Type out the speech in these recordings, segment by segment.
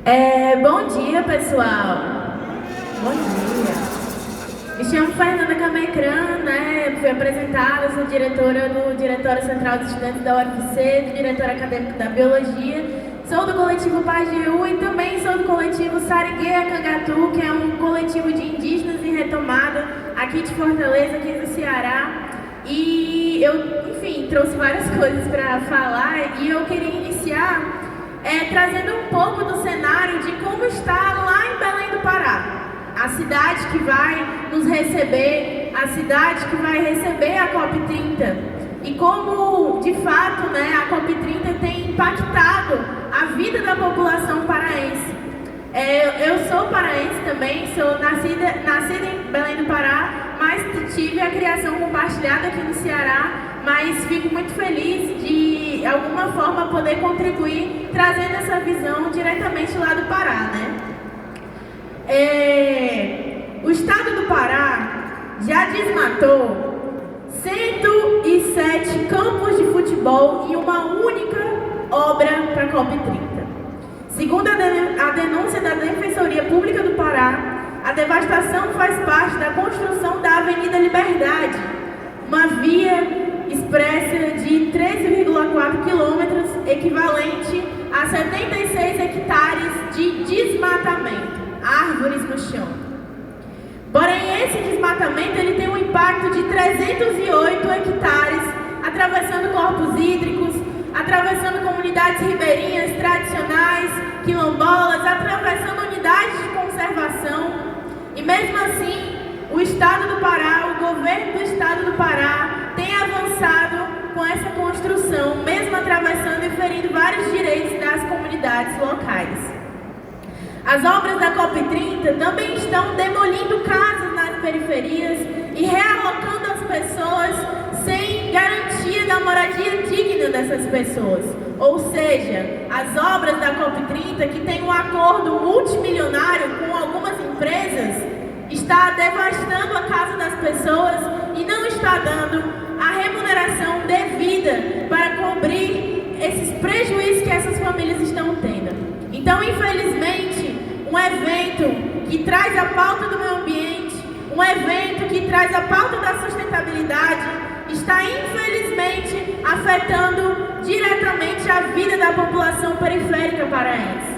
Bom dia, pessoal. Bom dia. Me chamo Fernanda Camecran, né? Fui apresentada, sou diretora do Diretório Central dos Estudantes da UFC, diretora acadêmica da Biologia. Sou do coletivo Pajeú e também sou do coletivo Sarigueia Cangatu, que é um coletivo de indígenas em retomada aqui de Fortaleza, aqui do Ceará. E eu, enfim, trouxe várias coisas para falar e eu queria iniciar trazendo um pouco do cenário de como está lá em Belém do Pará. A cidade que vai nos receber, a cidade que vai receber a COP30. E como, de fato, né, a COP30 tem impactado a vida da população paraense. Eu sou paraense também, sou nascida em Belém do Pará, mas tive a criação compartilhada aqui no Ceará, mas fico muito feliz de alguma forma poder contribuir trazendo essa visão diretamente lá do Pará, né? O estado do Pará já desmatou 107 campos de futebol e uma única obra para a COP30. Segundo a denúncia da Defensoria Pública do Pará, a devastação faz parte da construção da Avenida Liberdade, uma via expressa de 13,4 quilômetros, equivalente a 76 hectares de desmatamento, árvores no chão. Porém, esse desmatamento ele tem um impacto de 308 hectares, atravessando corpos hídricos, atravessando comunidades ribeirinhas tradicionais, quilombolas, atravessando unidades de conservação. E mesmo assim, o Estado do Pará, o governo do Estado do Pará, tem avançado com essa construção, mesmo atravessando e ferindo vários direitos das comunidades locais. As obras da COP30 também estão demolindo casas nas periferias e realocando as pessoas sem garantia da moradia digna dessas pessoas. Ou seja, as obras da COP30, que tem um acordo multimilionário com algumas empresas, está devastando a casa das pessoas e não está dando a remuneração devida para cobrir esses prejuízos que essas famílias estão tendo. Então, infelizmente, um evento que traz a pauta do meio ambiente, um evento que traz a pauta da sustentabilidade, está infelizmente afetando diretamente a vida da população periférica paraense.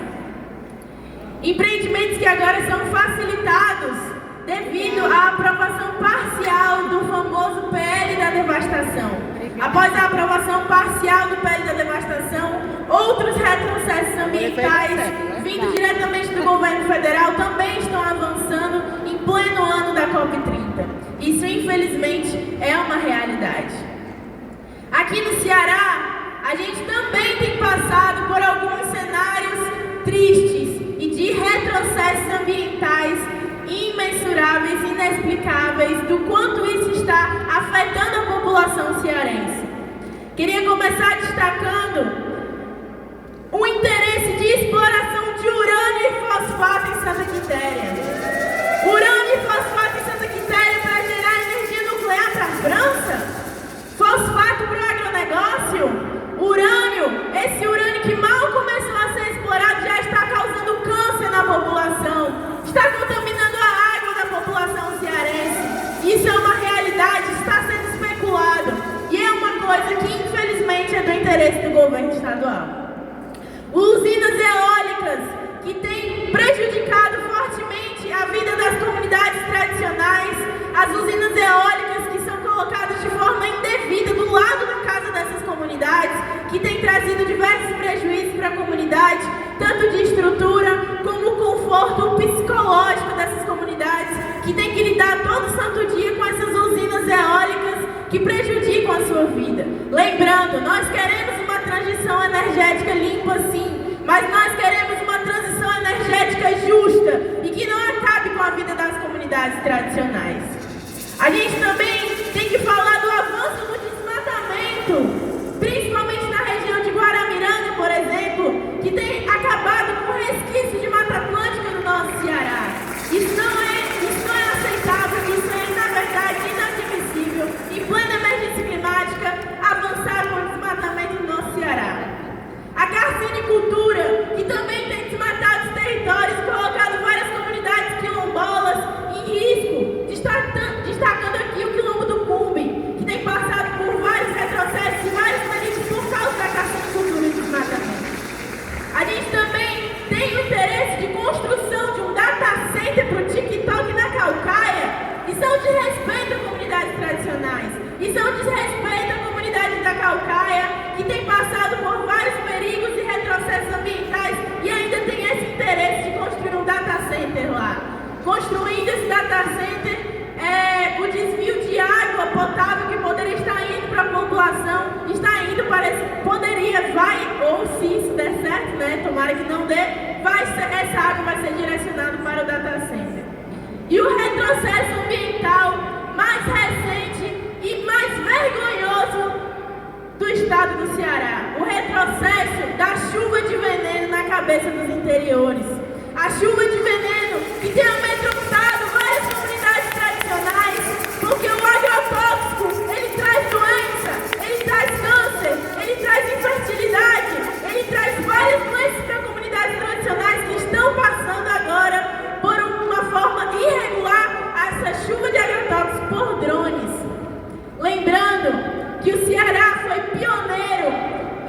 Empreendimentos que agora são facilitados devido à aprovação parcial do famoso PL da devastação. Após a aprovação parcial do PL da devastação, outros retrocessos ambientais vindos diretamente do governo federal também estão avançando em pleno ano da COP30. Isso, infelizmente, é uma realidade. Aqui no Ceará, a gente também tem passado por alguns cenários tristes e de retrocessos ambientais imensuráveis, inexplicáveis, do quanto isso está afetando a população cearense. Queria começar destacando o interesse de exploração de urânio e fosfato em Santa Quitéria. Urânio e fosfato em Santa Quitéria para gerar energia nuclear para a França? Fosfato para o agronegócio? Urânio, esse urânio que mal começou a ser explorado já está causando câncer na população, está contaminando a água da população cearense. Isso é uma realidade, está sendo especulado e é uma coisa que infelizmente é do interesse do governo estadual. Usinas eólicas que têm prejudicado fortemente a vida das comunidades tradicionais, as usinas eólicas que são colocadas de forma indevida do lado da casa dessas comunidades, que têm trazido diversos prejuízos para a comunidade, tanto de estrutura como o conforto psicológico dessas comunidades, que têm que lidar todo santo dia com essas usinas eólicas que prejudicam a sua vida. Lembrando, nós queremos uma transição energética limpa sim, mas nós queremos uma transição energética justa e que não acabe com a vida das comunidades tradicionais. A gente também tem que falar do avanço do desmatamento, principalmente na região de Guaramiranga, por exemplo, que tem acabado com o resquício de Mata Atlântica no nosso Ceará. Isso não é aceitável, isso é, na verdade, inadmissível. Em plena emergência climática, avançar com o desmatamento no nosso Ceará. A carcinicultura, que também tem desmatado tem o interesse de construção de um data center para o TikTok na Caucaia, isso é um desrespeito a comunidades tradicionais. Isso é um desrespeito à comunidade da Caucaia, que tem passado por vários perigos e retrocessos ambientais e ainda tem esse interesse de construir um data center lá. Construindo esse data center, o desvio de água potável que poderia estar indo para a população, está indo para esse, ou se isso der certo, né, tomara que não dê, essa água vai ser direcionada para o data center. E o retrocesso ambiental mais recente e mais vergonhoso do estado do Ceará, o retrocesso da chuva de veneno na cabeça dos interiores. A chuva de veneno que tem amedrontado várias comunidades tradicionais, porque o agrotóxico, ele traz doença, ele traz câncer, ele traz infertilidade, ele traz várias doenças para comunidades tradicionais que estão passando agora por uma forma irregular essa chuva de agrotóxicos por drones. Lembrando que o Ceará foi pioneiro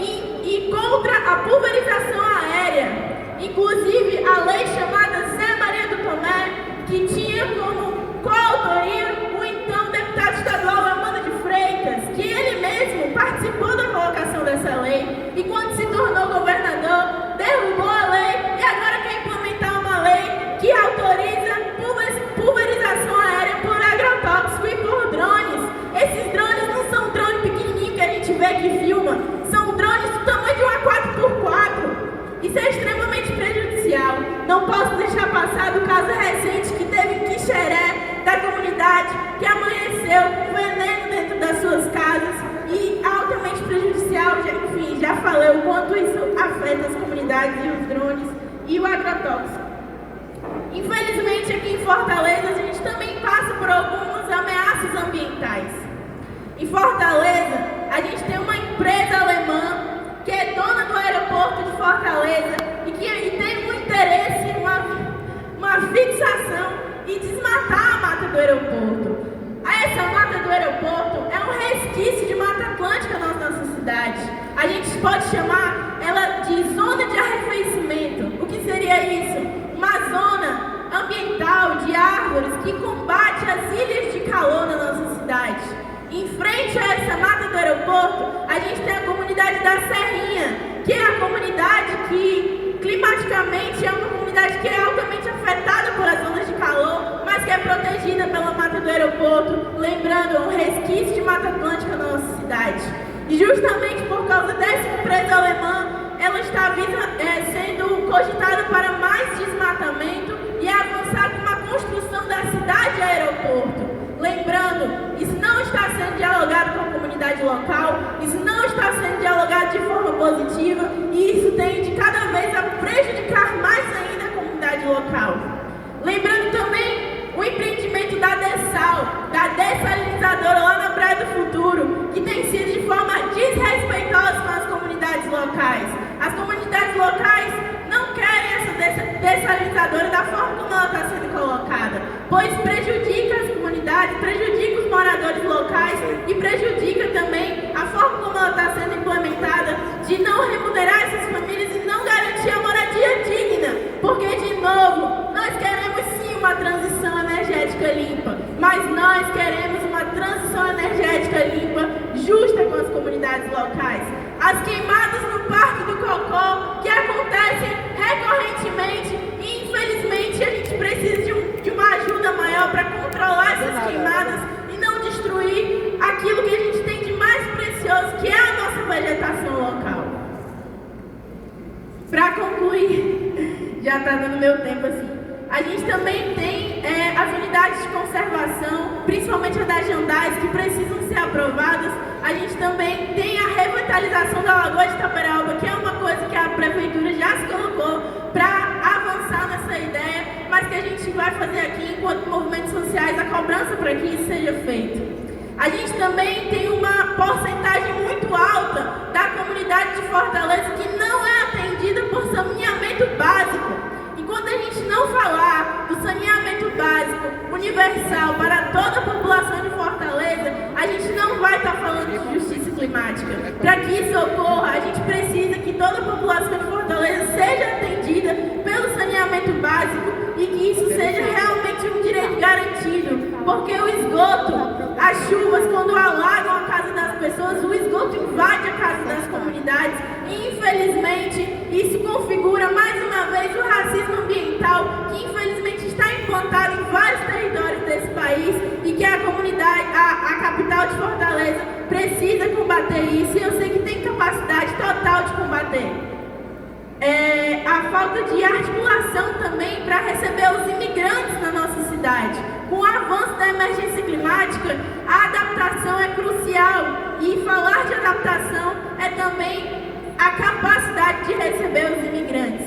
em contra a pulverização aérea. Inclusive, a lei chamada Zé Maria do Tomé, que tinha como coautoria o então deputado estadual Amanda de Freitas, que ele mesmo participou da colocação dessa lei e quando se tornou governador, derrubou a lei e agora quer implementar uma lei que autoriza pulverização aérea por agrotóxico e por drones. Esses drones não são drones pequenininhos que a gente vê que filma, são drones do tamanho de uma 4x4. Isso é extremamente prejudicial. Não posso deixar passar o caso recente que teve em Quixeré, da comunidade, que amanheceu com veneno dentro das suas casas e altamente prejudicial. Enfim, já falei o quanto isso afeta as comunidades e os drones e o agrotóxico. Infelizmente, aqui em Fortaleza, a gente também passa por algumas ameaças ambientais. Em Fortaleza, a gente tem uma empresa alemã que é dona do aeroporto de Fortaleza e que tem um interesse, uma fixação em desmatar a mata do aeroporto. Essa mata do aeroporto é um resquício de Mata Atlântica na nossa cidade. A gente pode chamar ela de zona de arrefecimento. O que seria isso? Uma zona ambiental de árvores que combate as ilhas de calor na nossa cidade. Em frente a essa mata do aeroporto, a gente tem a comunidade da Serrinha, que é a comunidade que climaticamente é uma comunidade que é altamente afetada pelas zonas de calor, mas que é protegida pela mata do aeroporto, lembrando, é um resquício de Mata Atlântica na nossa cidade. E justamente por causa dessa empresa alemã, ela está sendo cogitada para mais desmatamento e avançar com uma construção da cidade aeroporto. Lembrando, isso não está sendo dialogado com a comunidade local, isso não está sendo dialogado de forma positiva e isso tende cada vez a prejudicar mais ainda a comunidade local. Lembrando também o empreendimento da Dessal, da dessalinizadora lá na Praia do Futuro, que tem sido de forma desrespeitosa com as comunidades locais. As comunidades locais não querem essa dessalinizadora da forma como ela está sendo colocada, pois prejudica as comunidades, prejudica os moradores locais e prejudica também a forma como ela está sendo implementada de não remunerar essas famílias e não garantir a moradia digna, porque, de novo, nós queremos sim uma transição energética limpa, mas nós queremos uma transição energética limpa justa com as comunidades locais. As queimadas no Parque do Cocó, que acontecem recorrentemente e, infelizmente, a gente precisa de uma ajuda maior para controlar essas queimadas e não destruir aquilo que a gente tem de mais precioso, que é a nossa vegetação local. Para concluir, já está dando meu tempo assim, a gente também tem as unidades de conservação, principalmente as das Jandais, que precisam ser aprovadas. A gente também tem a revitalização da Lagoa de Itaperaba, que é uma coisa que a Prefeitura já se colocou para avançar nessa ideia, mas que a gente vai fazer aqui, enquanto movimentos sociais, a cobrança para que isso seja feito. A gente também tem uma porcentagem muito alta da comunidade de Fortaleza que não é atendida por saneamento básico. Enquanto a gente não falar do saneamento básico universal para toda a população de Fortaleza, a gente não vai estar falando de justiça climática. Para que isso ocorra, a gente precisa que toda a população de Fortaleza seja atendida porque o esgoto, as chuvas, quando alagam a casa das pessoas, o esgoto invade a casa das comunidades. E, infelizmente, isso configura mais uma vez o racismo ambiental, que infelizmente está implantado em vários territórios desse país e que a comunidade, a capital de Fortaleza, precisa combater isso, e eu sei que tem capacidade total de combater. A falta de articulação também para receber os imigrantes na nossa cidade. Com o avanço da emergência climática, a adaptação é crucial, e falar de adaptação é também a capacidade de receber os imigrantes.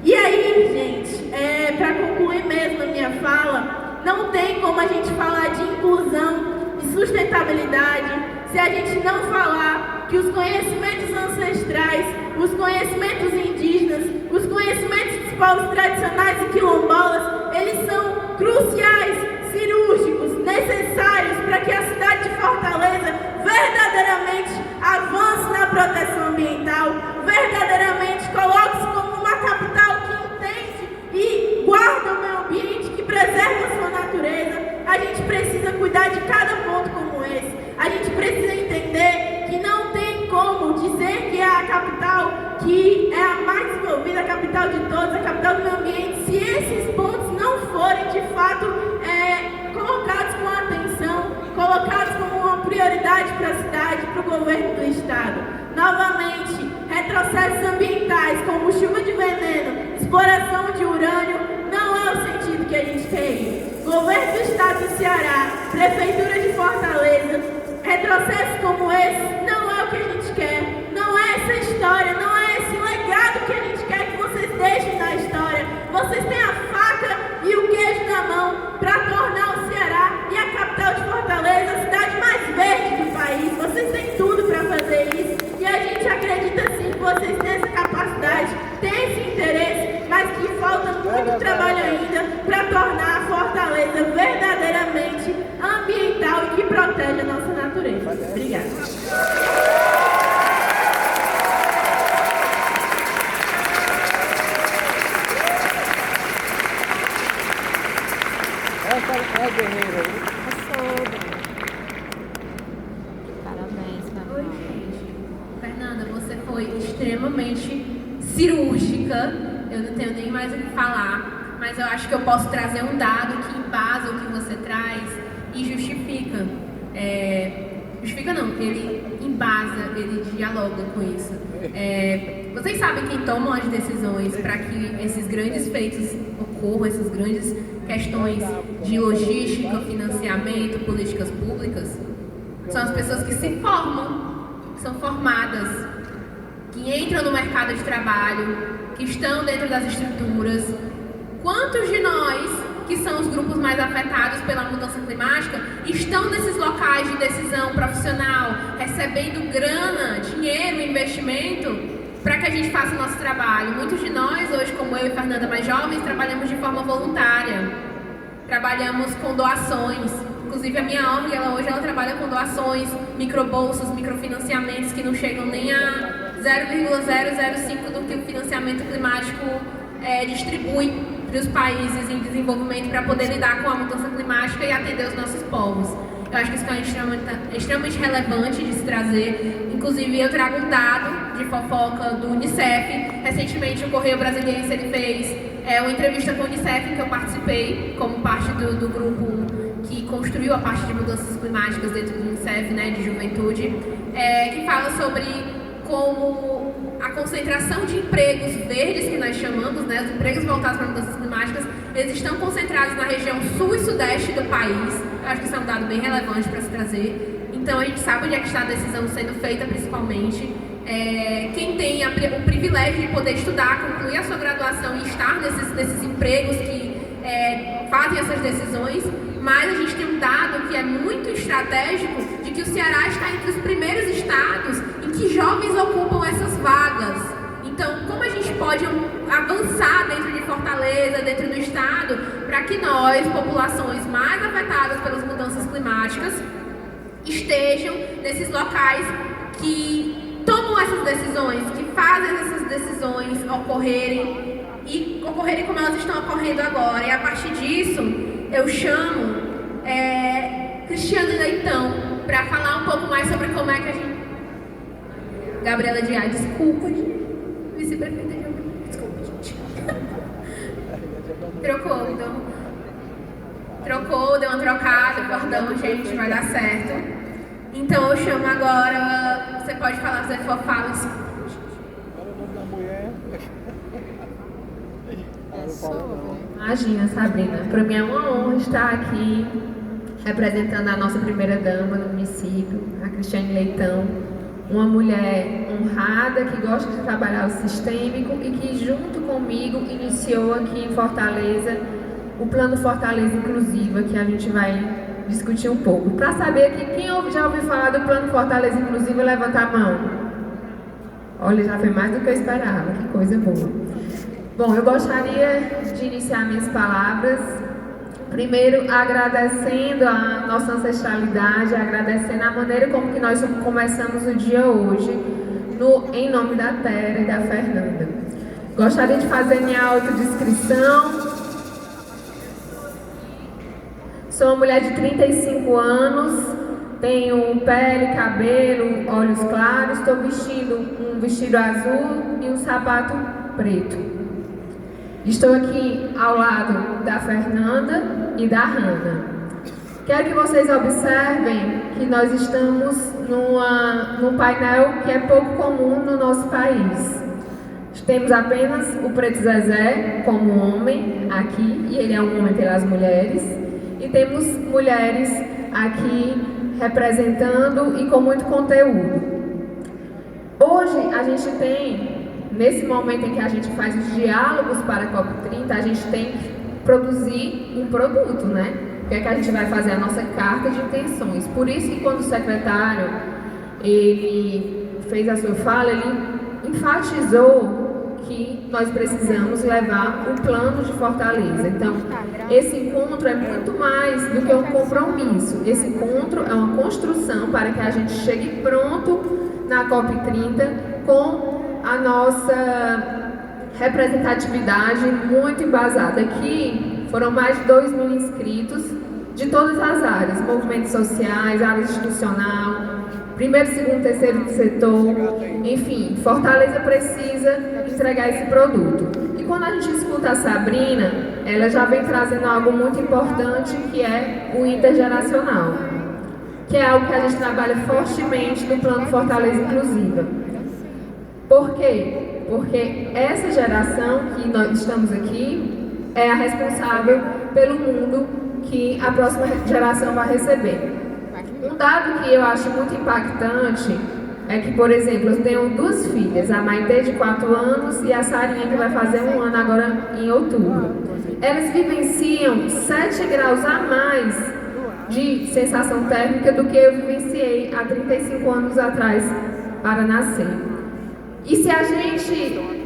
E aí, gente, para concluir mesmo a minha fala, não tem como a gente falar de inclusão e sustentabilidade se a gente não falar que os conhecimentos ancestrais, os conhecimentos indígenas, os conhecimentos dos povos tradicionais e quilombolas, eles são cruciais, cirúrgicos, necessários para que a cidade de Fortaleza verdadeiramente avance na proteção ambiental, verdadeiramente coloque-se como uma capital que entende e guarda o meio ambiente, que preserva a sua natureza. A gente precisa cuidar de cada ponto como esse. A gente precisa entender que não tem como dizer que é a capital que é a mais desenvolvida, a capital de todos, a capital do meio ambiente, se esses pontos não forem de fato colocados com atenção, colocados como uma prioridade para a cidade, para o governo do estado. Novamente, retrocessos ambientais como chuva de veneno, exploração de urânio, não é o sentido que a gente quer ir. Governo do estado do Ceará, Prefeitura de Fortaleza, retrocessos como esse não é o que a gente quer. Não é essa história, não é esse legado que a gente quer que vocês deixem na história. Vocês têm a faca e o queijo na mão para tornar o Ceará e a capital de Fortaleza a cidade mais verde do país. Vocês têm tudo para fazer isso, e a gente acredita sim que vocês têm essa capacidade, têm esse interesse, mas que falta muito trabalho ainda para tornar a Fortaleza verdadeiramente ambiental e que protege a nossa natureza. Obrigada. Parabéns, Oi, gente. Fernanda, você foi extremamente cirúrgica. Eu não tenho nem mais o que falar, mas eu acho que eu posso trazer um dado que embasa o que você traz e justifica. Justifica não, ele embasa, ele dialoga com isso. Vocês sabem quem toma as decisões para que esses grandes feitos ocorram, essas grandes questões de logística, financiamento, políticas públicas? São as pessoas que se formam, que são formadas, que entram no mercado de trabalho, que estão dentro das estruturas. Quantos de nós, que são os grupos mais afetados pela mudança climática, estão nesses locais de decisão profissional, recebendo grana, dinheiro, investimento, para que a gente faça o nosso trabalho? Muitos de nós, hoje, como eu e Fernanda mais jovens, trabalhamos de forma voluntária, trabalhamos com doações. Inclusive a minha ONG, hoje ela trabalha com doações, microbolsas, microfinanciamentos que não chegam nem a 0,005 do que o financiamento climático distribui para os países em desenvolvimento para poder lidar com a mudança climática e atender os nossos povos. Eu acho que isso é extremamente relevante de se trazer. Inclusive, eu trago um dado de fofoca do Unicef. Recentemente, o Correio Brasiliense ele fez uma entrevista com o Unicef, em que eu participei como parte do grupo que construiu a parte de mudanças climáticas dentro do Unicef, né, de juventude, que fala sobre como a concentração de empregos verdes, que nós chamamos, né, os empregos voltados para mudanças climáticas, eles estão concentrados na região sul e sudeste do país. Eu acho que isso é um dado bem relevante para se trazer. Então, a gente sabe onde é que está a decisão sendo feita, principalmente. Quem tem o privilégio de poder estudar, concluir a sua graduação e estar nesses empregos que fazem essas decisões, mas a gente tem um dado que é muito estratégico de que o Ceará está entre os primeiros estados em que jovens ocupam essas vagas. Então, como a gente pode avançar dentro de Fortaleza, dentro do estado, para que nós, populações mais afetadas pelas mudanças climáticas, estejam nesses locais que tomam essas decisões, que fazem essas decisões ocorrerem como elas estão ocorrendo agora. E a partir disso, eu chamo Cristiane Leitão, para falar um pouco mais sobre como é que a gente... Gabriela Diá, desculpa, vice-prefeita, desculpa, gente. Trocou, deu uma trocada, perdão, gente, vai dar certo. Então eu chamo agora, você pode falar, se você for fala. Imagina, Sabrina, para mim é uma honra estar aqui representando a nossa primeira dama do município, a Cristiane Leitão, uma mulher honrada que gosta de trabalhar o sistêmico e que junto comigo iniciou aqui em Fortaleza o Plano Fortaleza Inclusiva, que a gente vai discutir um pouco. Para saber aqui, quem já ouviu falar do Plano Fortaleza Inclusiva, levanta a mão. Olha, já foi mais do que eu esperava, que coisa boa. Bom, eu gostaria de iniciar minhas palavras, primeiro agradecendo a nossa ancestralidade, agradecendo a maneira como que nós começamos o dia hoje, em nome da Tera e da Fernanda. Gostaria de fazer minha autodescrição. Sou uma mulher de 35 anos, tenho pele, cabelo, olhos claros, estou vestindo um vestido azul e um sapato preto. Estou aqui ao lado da Fernanda e da Hanna. Quero que vocês observem que nós estamos num painel que é pouco comum no nosso país. Temos apenas o Preto Zezé como homem aqui, e ele é um homem pelas mulheres. E temos mulheres aqui representando e com muito conteúdo. Hoje a gente tem, nesse momento em que a gente faz os diálogos para a COP30, a gente tem que produzir um produto, né? Que é que a gente vai fazer a nossa carta de intenções. Por isso que quando o secretário ele fez a sua fala, ele enfatizou que nós precisamos levar o plano de Fortaleza. Então, esse encontro é muito mais do que um compromisso. Esse encontro é uma construção para que a gente chegue pronto na COP30 com a nossa representatividade muito embasada. Aqui foram mais de 2.000 inscritos de todas as áreas, movimentos sociais, área institucional, primeiro, segundo, terceiro setor, enfim, Fortaleza precisa entregar esse produto. E quando a gente escuta a Sabrina, ela já vem trazendo algo muito importante, que é o intergeracional, que é algo que a gente trabalha fortemente no Plano Fortaleza Inclusiva. Por quê? Porque essa geração que nós estamos aqui é a responsável pelo mundo que a próxima geração vai receber. Um dado que eu acho muito impactante é que, por exemplo, eu tenho duas filhas, a Maitê de 4 anos e a Sarinha, que vai fazer 1 ano agora em outubro. Elas vivenciam 7 graus a mais de sensação térmica do que eu vivenciei há 35 anos atrás para nascer. E se a gente...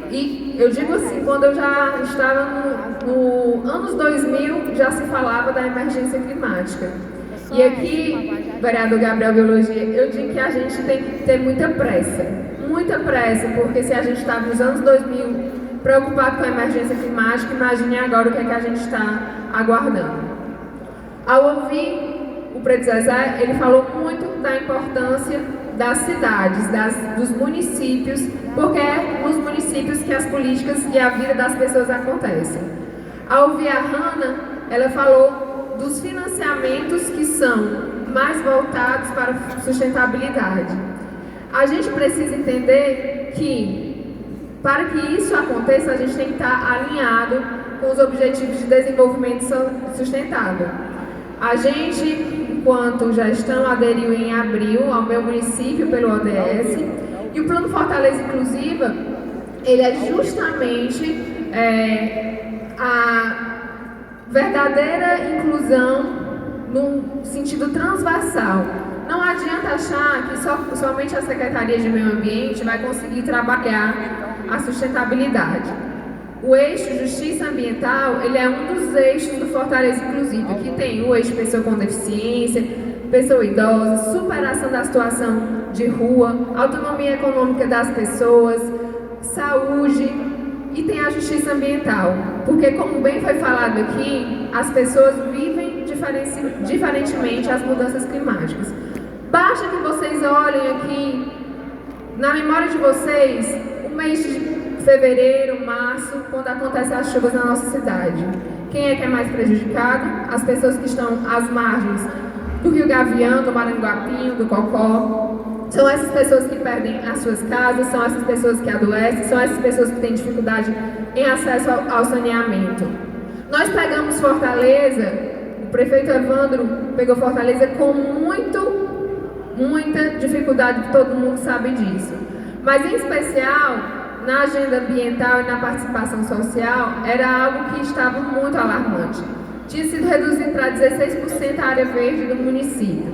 E eu digo assim, quando eu já estava no anos 2000, já se falava da emergência climática. E aqui, vereador Gabriel Biologia, eu digo que a gente tem que ter muita pressa, porque se a gente estava nos anos 2000 preocupado com a emergência climática, imagine agora o que é que a gente está aguardando. Ao ouvir o Preto Zezé, ele falou muito da importância das cidades, dos municípios, porque é nos municípios que as políticas e a vida das pessoas acontecem. Ao ouvir a Hanna, ela falou dos financiamentos que são mais voltados para a sustentabilidade. A gente precisa entender que, para que isso aconteça, a gente tem que estar alinhado com os Objetivos de Desenvolvimento Sustentável. A gente, enquanto gestão, aderiu em abril ao meu município pelo ODS, e o Plano Fortaleza Inclusiva, ele é justamente a verdadeira inclusão num sentido transversal. Não adianta achar que somente a Secretaria de Meio Ambiente vai conseguir trabalhar a sustentabilidade. O eixo Justiça Ambiental, ele é um dos eixos do Fortaleza Inclusiva, que tem o eixo Pessoa com Deficiência, Pessoa Idosa, superação da situação de rua, autonomia econômica das pessoas, saúde, e tem a justiça ambiental, porque como bem foi falado aqui, as pessoas vivem diferentemente às mudanças climáticas. Basta que vocês olhem aqui, na memória de vocês, o mês de fevereiro, março, quando acontecem as chuvas na nossa cidade. Quem é que é mais prejudicado? As pessoas que estão às margens do Rio Gavião, do Maranguapinho, do Cocó. São essas pessoas que perdem as suas casas, são essas pessoas que adoecem, são essas pessoas que têm dificuldade em acesso ao saneamento. Nós pegamos Fortaleza, o prefeito Evandro pegou Fortaleza com muita dificuldade, todo mundo sabe disso. Mas, em especial, na agenda ambiental e na participação social, era algo que estava muito alarmante. Tinha sido reduzido para 16% a área verde do município.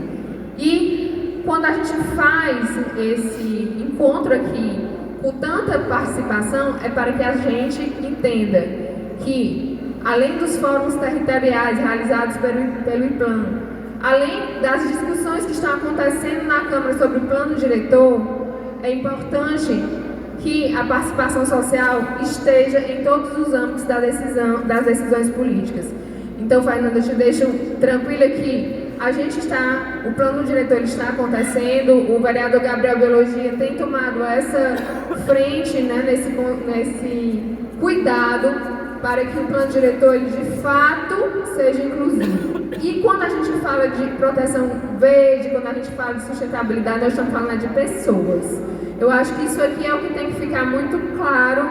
E, quando a gente faz esse encontro aqui, com tanta participação, é para que a gente entenda que, além dos fóruns territoriais realizados pelo IPLAN, além das discussões que estão acontecendo na Câmara sobre o plano diretor, é importante que a participação social esteja em todos os âmbitos das decisões políticas. Então, Fernanda, eu te deixo tranquila que o plano diretor está acontecendo, o vereador Gabriel Biologia tem tomado essa frente, né, nesse cuidado para que o plano diretor de fato seja inclusivo. E quando a gente fala de proteção verde, quando a gente fala de sustentabilidade, nós estamos falando de pessoas. Eu acho que isso aqui é o que tem que ficar muito claro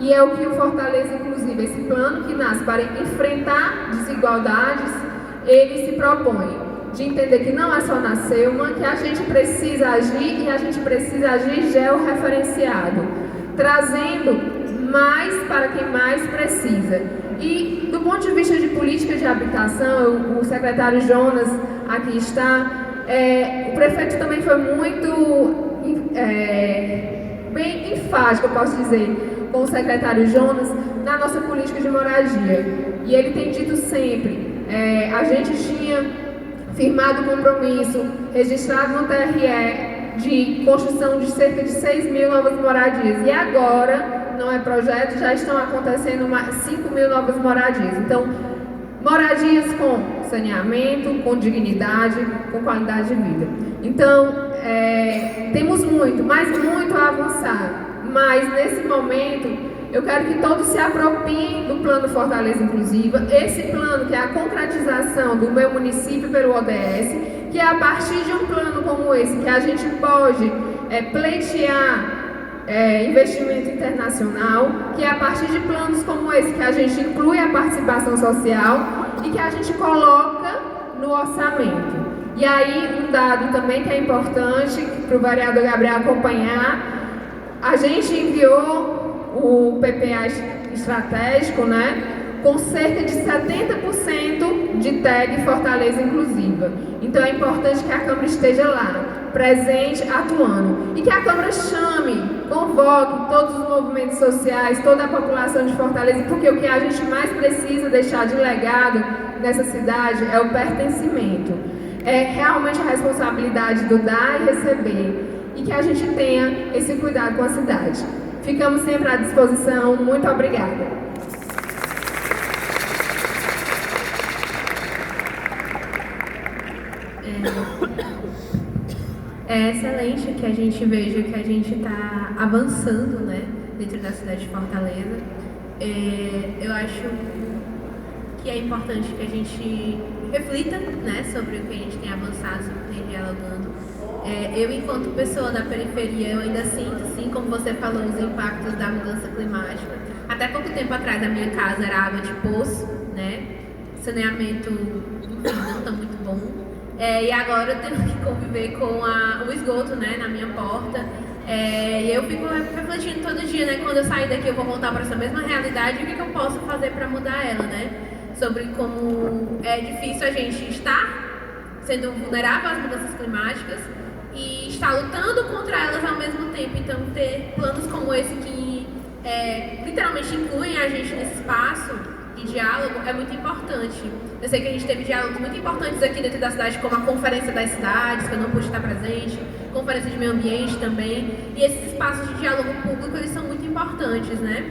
e é o que o Fortaleza, inclusive, esse plano que nasce para enfrentar desigualdades, ele se propõe de entender que não é só nascer uma, que a gente precisa agir e a gente precisa agir georreferenciado, trazendo mais para quem mais precisa. E do ponto de vista de política de habitação, o secretário Jonas aqui está, o prefeito também foi muito bem enfático, eu posso dizer, com o secretário Jonas, na nossa política de moradia. E ele tem dito sempre, a gente tinha firmado compromisso, registrado no TRE, de construção de cerca de 6 mil novas moradias. E agora, não é projeto, já estão acontecendo 5 mil novas moradias. Então, moradias com saneamento, com dignidade, com qualidade de vida. Então, temos muito, mas muito a avançar. Mas, nesse momento, eu quero que todos se apropriem do Plano Fortaleza Inclusiva, esse plano que é a concretização do meu município pelo ODS, que é a partir de um plano como esse, que a gente pode pleitear investimento internacional, que é a partir de planos como esse, que a gente inclui a participação social e que a gente coloca no orçamento. E aí, um dado também que é importante para o vereador Gabriel acompanhar, a gente enviou o PPA estratégico, né, com cerca de 70% de tag Fortaleza Inclusiva. Então é importante que a Câmara esteja lá, presente, atuando. E que a Câmara chame, convoque todos os movimentos sociais, toda a população de Fortaleza, porque o que a gente mais precisa deixar de legado nessa cidade é o pertencimento. É realmente a responsabilidade do dar e receber. E que a gente tenha esse cuidado com a cidade. Ficamos sempre à disposição. Muito obrigada. É excelente que a gente veja que a gente está avançando, né, dentro da cidade de Fortaleza. Eu acho que é importante que a gente reflita, né, sobre o que a gente tem avançado, sobre o que tem dialogando. Eu, enquanto pessoa da periferia, eu ainda sinto, sim, como você falou, os impactos da mudança climática. Até pouco tempo atrás, a minha casa era água de poço, né? Saneamento, enfim, não está muito bom. E agora eu tenho que conviver com o esgoto, né, na minha porta. E eu fico refletindo todo dia, né? Quando eu sair daqui, eu vou voltar para essa mesma realidade. E o que eu posso fazer para mudar ela, né? Sobre como é difícil a gente estar sendo vulnerável às mudanças climáticas e estar lutando contra elas ao mesmo tempo. Então, ter planos como esse que literalmente incluem a gente nesse espaço de diálogo é muito importante. Eu sei que a gente teve diálogos muito importantes aqui dentro da cidade, como a Conferência das Cidades, que eu não pude estar presente, Conferência de Meio Ambiente também, e esses espaços de diálogo público, eles são muito importantes, né?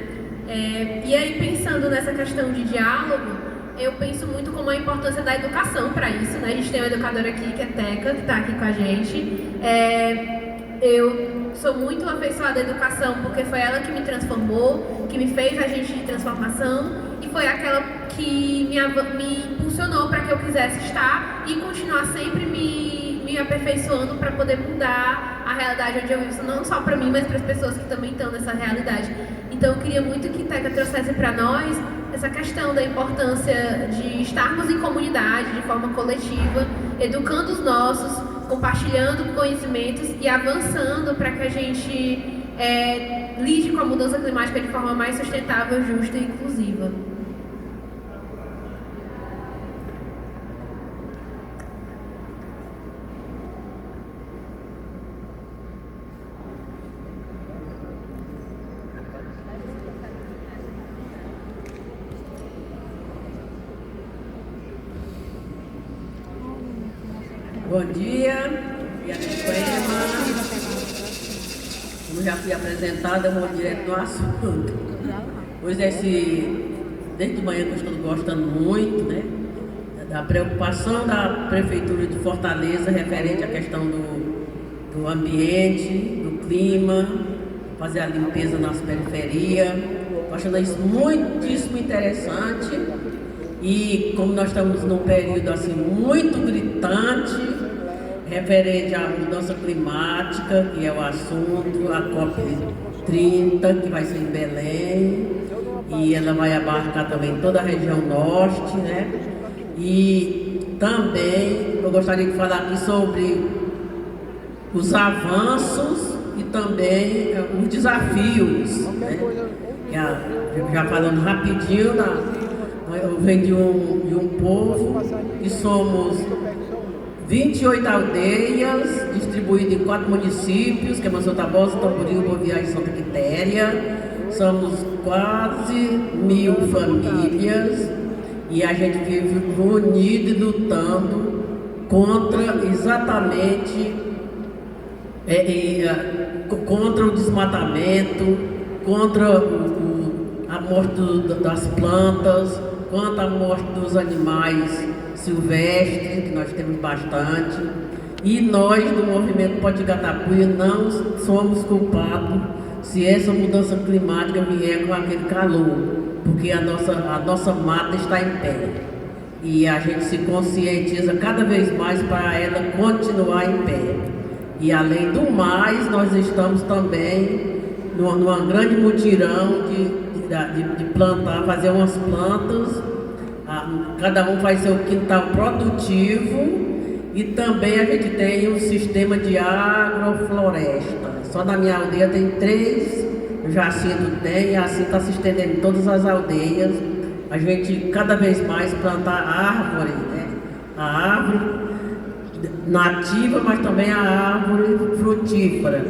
E aí, pensando nessa questão de diálogo, eu penso muito como a importância da educação para isso, né? A gente tem uma educadora aqui, que é Teca, que está aqui com a gente. Eu sou muito afeiçoada à educação porque foi ela que me transformou, que me fez agente de transformação e foi aquela que me impulsionou para que eu quisesse estar e continuar sempre me aperfeiçoando para poder mudar a realidade onde eu vivo, não só para mim, mas para as pessoas que também estão nessa realidade. Então eu queria muito que Teca trouxesse para nós essa questão da importância de estarmos em comunidade, de forma coletiva, educando os nossos, compartilhando conhecimentos e avançando para que a gente lide com a mudança climática de forma mais sustentável, justa e inclusiva. Bom dia, como já fui apresentada, eu vou direto no assunto. Pois desde manhã que eu estou gostando muito, né, da preocupação da Prefeitura de Fortaleza referente à questão do ambiente, do clima, fazer a limpeza nas periferias. Estou achando isso muitíssimo interessante. E como nós estamos num período assim muito gritante referente à mudança climática, que é o assunto, a COP30, que vai ser em Belém, e ela vai abarcar também toda a região norte, né? E também eu gostaria de falar aqui sobre os avanços e também os desafios, né? Já falando rapidinho, eu venho de um povo e somos 28 aldeias distribuídas em 4 municípios, que é Monsenhor Tabosa, Tamboril, Boa Viagem e Santa Quitéria. Somos quase 1000 famílias e a gente vive unido e lutando contra exatamente contra o desmatamento, contra a morte das plantas, quanto à morte dos animais silvestres, que nós temos bastante. E nós, do movimento Potigatapuia, não somos culpados se essa mudança climática vier com aquele calor, porque a nossa mata está em pé. E a gente se conscientiza cada vez mais para ela continuar em pé. E além do mais, nós estamos também numa grande mutirão de plantar, fazer umas plantas, cada um faz seu quintal produtivo e também a gente tem um sistema de agrofloresta. Só na minha aldeia tem 3, o Jacinto tem, e assim está se estendendo em todas as aldeias. A gente cada vez mais plantar árvore, né? A árvore nativa, mas também a árvore frutífera.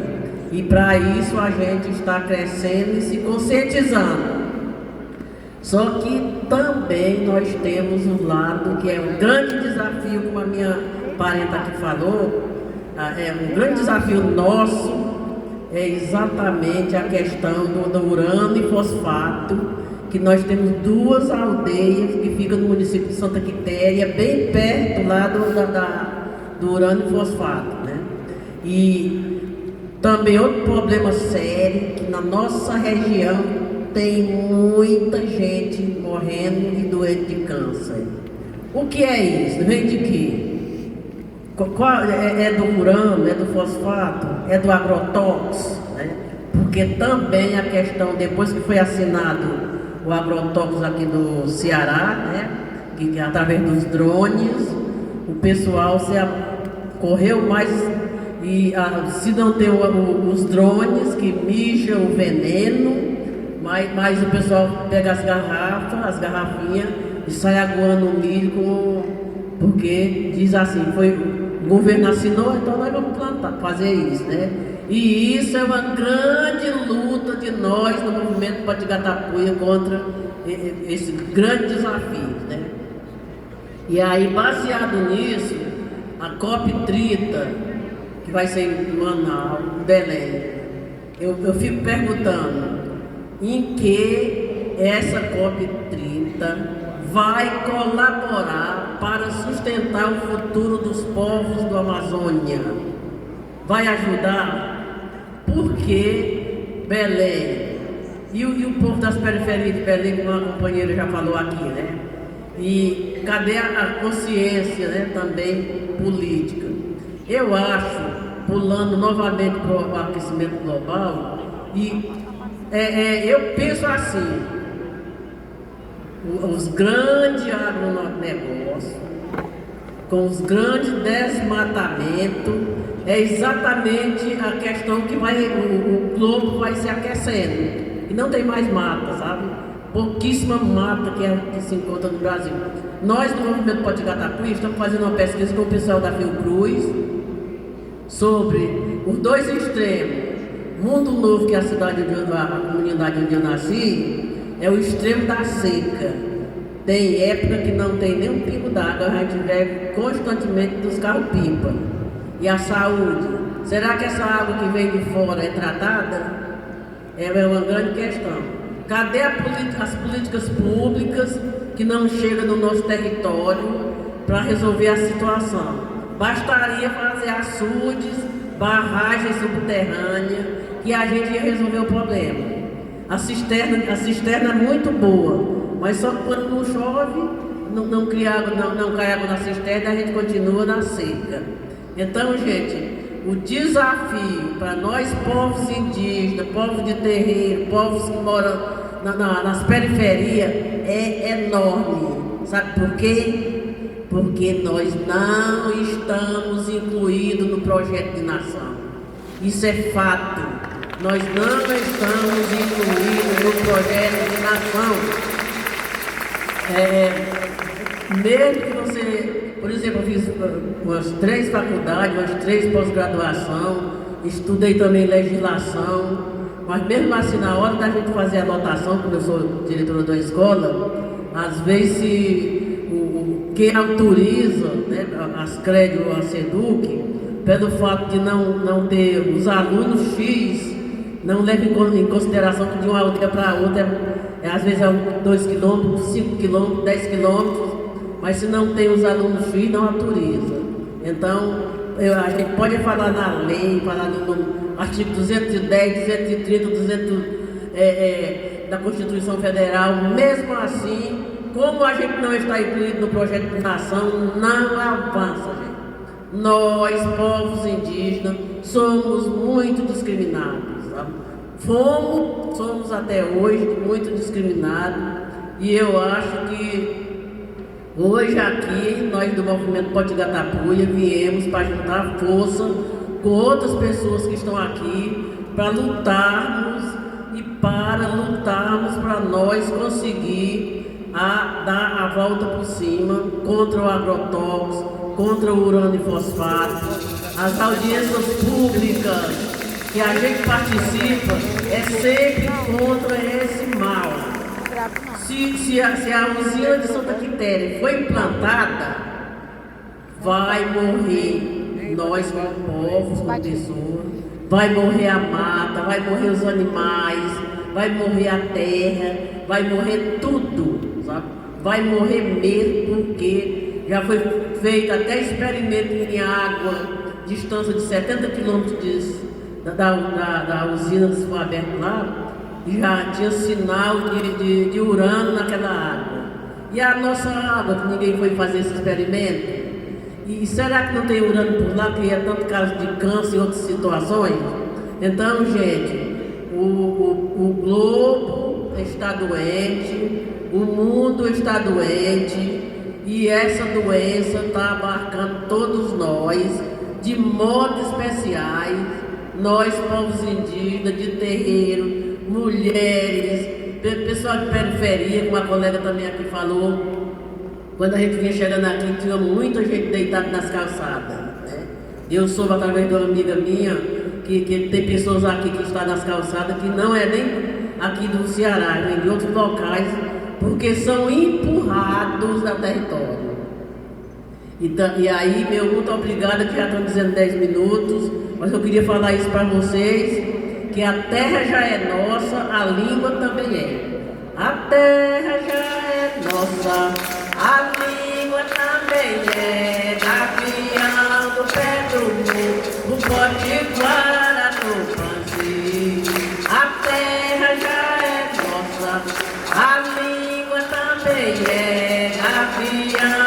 E para isso a gente está crescendo e se conscientizando. Só que também nós temos um lado que é um grande desafio, como a minha parenta aqui falou, um grande desafio nosso é exatamente a questão do urânio e fosfato, que nós temos 2 aldeias que ficam no município de Santa Quitéria, bem perto lá do urânio e fosfato, né? E também outro problema sério, que na nossa região tem muita gente morrendo e doente de câncer. O que é isso? Vem de quê? É do urânio, é do fosfato, é do agrotóxico, né? Porque também a questão, depois que foi assinado o agrotóxico aqui do Ceará, né? Que através dos drones, o pessoal correu mais. E se não tem os drones que mijam o veneno, mas o pessoal pega as garrafinhas e sai aguando o milho porque diz assim, o governo assinou, então nós vamos plantar, fazer isso, né? E isso é uma grande luta de nós no movimento Potigatapuia contra esse grande desafio, né? E aí, baseado nisso, a COP30, que vai ser em Manaus, Belém, eu fico perguntando em que essa COP30 vai colaborar para sustentar o futuro dos povos do Amazônia. Vai ajudar porque Belém e o povo das periferias de Belém, como a companheira já falou aqui, né? E cadê a consciência, né, também política? Eu acho, pulando novamente para o aquecimento global, e eu penso assim, os grandes agronegócios, com os grandes desmatamentos, é exatamente a questão que o globo vai se aquecendo. E não tem mais mata, sabe? Pouquíssima mata que se encontra no Brasil. Nós, do Movimento Potigatapuí, estamos fazendo uma pesquisa com o pessoal da Fiocruz sobre os dois extremos. Mundo Novo, que é a cidade a comunidade onde eu nasci, é o extremo da seca. Tem época que não tem nem um pingo d'água, a gente bebe constantemente dos carros-pipa. E a saúde? Será que essa água que vem de fora é tratada? É uma grande questão. Cadê as políticas públicas que não chegam no nosso território para resolver a situação? Bastaria fazer açudes, barragens subterrâneas, que a gente ia resolver o problema. A cisterna é muito boa, mas só quando não chove, não cai água na cisterna e a gente continua na seca. Então, gente, o desafio para nós, povos indígenas, povos de terreiro, povos que moram nas periferias, é enorme. Sabe por quê? Porque nós não estamos incluídos no projeto de nação. Isso é fato. Nós não estamos incluídos no projeto de nação. Mesmo que você, por exemplo, eu fiz umas 3 faculdades, umas 3 pós-graduação, estudei também legislação, mas mesmo assim, na hora da gente fazer a anotação, como eu sou diretora da escola, às vezes quem autoriza, né, as CRED ou a SEDUC, pelo fato de não ter os alunos X, não leva em consideração que de uma aldeia para outra, às vezes é 2 quilômetros, 5 quilômetros, 10 quilômetros, mas se não tem os alunos X, não autoriza. Então, a gente pode falar na lei, falar no artigo 210, 230, 200 da Constituição Federal, mesmo assim, como a gente não está incluído no projeto de nação, não avança, gente. Nós, povos indígenas, somos muito discriminados, sabe? Somos até hoje muito discriminados, e eu acho que hoje aqui, nós do Movimento Potigatapuí viemos para juntar força com outras pessoas que estão aqui para lutarmos para nós conseguir dar a volta por cima contra o agrotóxico, contra o urânio e fosfato. As audiências públicas que a gente participa é sempre contra esse mal. Se a usina de Santa Quitéria foi implantada, vai morrer nós como povos, como pessoas, vai morrer a mata, vai morrer os animais, vai morrer a terra, vai morrer tudo, sabe? Vai morrer mesmo, porque já foi feito até experimento em água, distância de 70 quilômetros da usina do Sul Aberto lá, já tinha sinal de urânio naquela água. E a nossa água, que ninguém foi fazer esse experimento? E será que não tem urânio por lá, que é tanto caso de câncer e outras situações? Então, gente, o globo está doente, o mundo está doente, e essa doença está abarcando todos nós, de modo especiais, nós, povos indígenas, de terreiro, mulheres, pessoal de periferia, como a colega também aqui falou. Quando a gente vinha chegando aqui, tinha muita gente deitada nas calçadas, né? Eu soube através de uma amiga minha que tem pessoas aqui que estão nas calçadas que não é nem aqui do Ceará, nem de outros locais, porque são empurrados da território. E aí, meu muito obrigada, que já estão dizendo 10 minutos, mas eu queria falar isso para vocês, que a terra já é nossa, a língua também é. A terra já é nossa. é gavião.